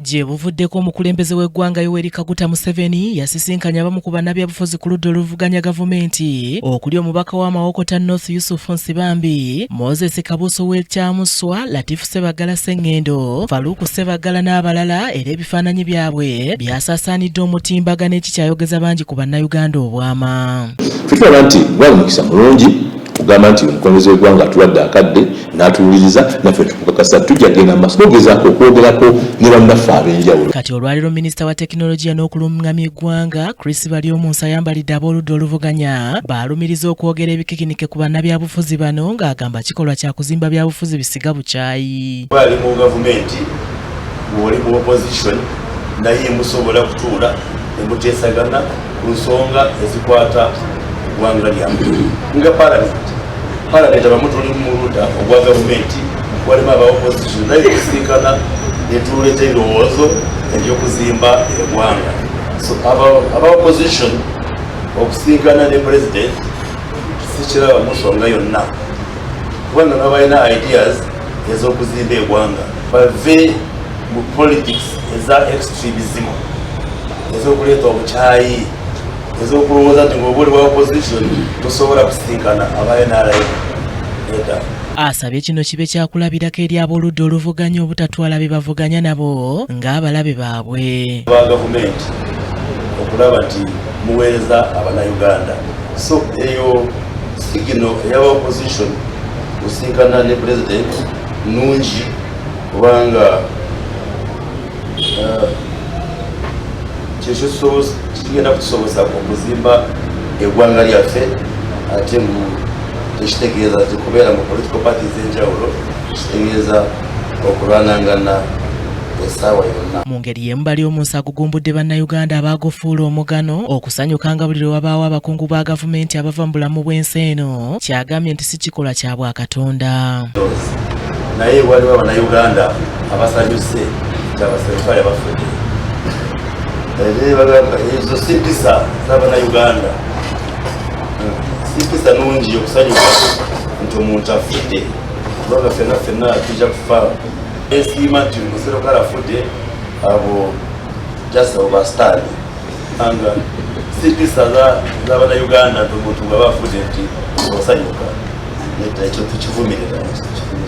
Gye buvuddeko omukulembeze w'eggwanga Yoweri Kaguta Museveni yasisinkanya abamu ku bannabyabufuzi ku ludda oluvuganya gavumenti okuli omubaka w'Amawokota North Yusuf Nsibambi, Moses Kabuso w'Ekyamuswa, Latifu Ssebaggala Sseŋŋendo, Faluku Ssebaggala n'abalala era ebifaananyi byabwe byasaasaanidde omutimbagano ekikyayogeza bangi ku bannayuganda obwama. Tutwala nti gwali mukisa mulungi kugamba nti omukulembeze w'eggwanga atuwadde akadde n'atuwuliriza naffe tukukakasa tujja genda maaso tugezaako okwogerako ne bannaffe ab'enjawulo. Kati olwaliro minisita wa tekinologiya n'okulungamya eggwanga Chris Baryomunsi ayambalidde ab'oludda oluvuganya baalumiriza okwogera ebikikinike ku bannabyabufuzi bano ng'agamba kikolwa kya kuzimba byabufuzi bisiga bukyayi. Bali mu gavumenti bw'oli mu opposition naye musobola kutuula ne muteesagana ku nsonga ezikwata eggwanga lyammwe nga parliament abamu tuli mu ludda ogwa gavumenti walimu aba opposition naye kusinkana ne tuleeta ebirowoozo ebyokuzimba eggwanga. So aba opposition okusinkana ne president sikiraba mu nsonga yonna kubanga nabo balina ideas ez'okuzimba eggwanga bave mu politics eza extremism ez'okuleeta obukyayi ezokulowooza nti ng'obuli bwa opposition tosobola kusinkana aba-NRM. Asabye kino kibe kyakulabirako eri ab'oludda oluvuganya obutatwala be bavuganya nabo ng'abalabe baabwe. Ba gavumenti okulaba nti muweereza abannayuganda, so eyo sigino ey'aba opposition kusinkana ne president nungi kubanga kyekyo kigenda kutusoboza okuzimba eggwanga lyaffe ate tekitegeeza nti kubeera mu political parties enjawulo, kitegeeza okulwanangana essaawa yonna. Mu ngeri y'emu Baryomunsi agugumbudde bannayuganda abaagufuula omugano okusanyukanga buli lwe wabaawo abakungu ba gavumenti abava mu bulamu bw'ensi eno, kyagambye nti si kikolwa kya Bwakatonda. Naye waliwo abannayuganda abasanyuse nti abaserikale bafudde. Ezo si mpisa z'abannayuganda, si mpisa nungi okusanyuka nti omuntu afudde kubanga ffenna tujja kufa. Esiima nti omuserikale afudde abo just overstand anga si mpisa z'abannayuganda nti omuntu bw'aba afudde nti osanyuka, ekyo tukivumirira.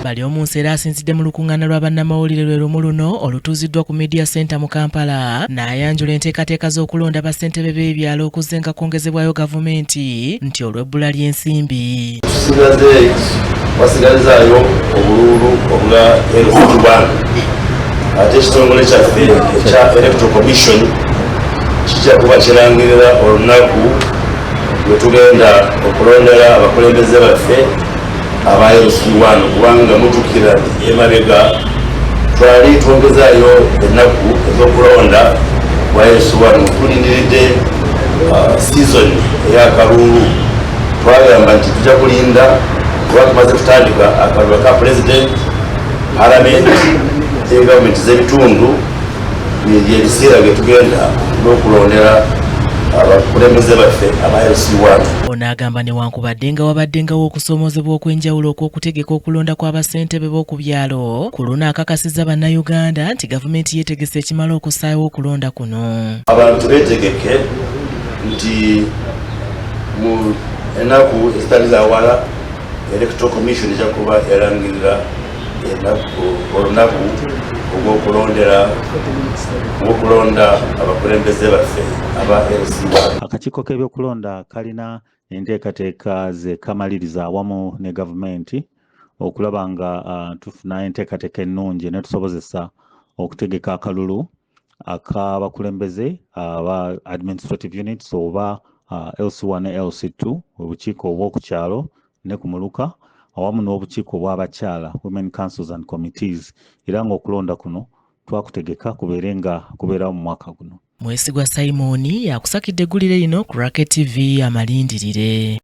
Baryomunsi era asinzidde mu lukuŋŋaana lwa bannamawulire lwe lumu luno olutuuziddwa ku Media Center mu Kampala n'ayanjula enteekateeka z'okulonda bassentebe b'ebyalo okuzzenga kwongezebwayo gavumenti nti olw'ebbula ly'ensimbi. Wasigalizaayo obululu obwa LC1 ate ekitongole kyaffe ekya Electoral Commission kijja kuba kirangirira olunaku lwe tugenda okulondera abakulembeze baffe aba LC1 kubanga mutukira emabega twali twongezaayo ennaku ez'okulonda kwa LC1 tulindiridde season ey'akalulu. Twagamba nti tujja kulinda kuba tumaze kutandika akalulu ka president, parliament, gavumenti z'ebitundu, by'ebiseera bye tugenda n'okulondera abakulembeze baffe aba LC1. Ono agamba newankubadde nga wabaddengawo okusoomozebwa okw'enjawulo okw'okutegeka okulonda kw'abassentebe b'oku byalo, ku luno akakasizza bannayuganda nti gavumenti yeetegese ekimala okussaayo okulonda kuno. Abantu beetegeke nti mu ennaku ezitali zaawala Electoral Commission ejja kuba erangirira olunaku ogw'okulonda abakulembeze baffe aba LC1. Akakiiko k'ebyokulonda kalina enteekateeka ze kamaliriza awamu ne gavumenti okulaba nga tufuna enteekateeka ennungi ne tusobozesa okutegeka akalulu ak'abakulembeze aba administrative units oba LC1 ne LC2, obukiiko obw'oku kyalo ne ku muluka awamu n'obukiiko obw'abakyala women councils and committees, era ng'okulonda kuno twakutegeka kubeere nga kubeerawo mu mwaka guno. Mwesigwa Simon yakusakidde eggulire lino ku Racket TV amalindirire.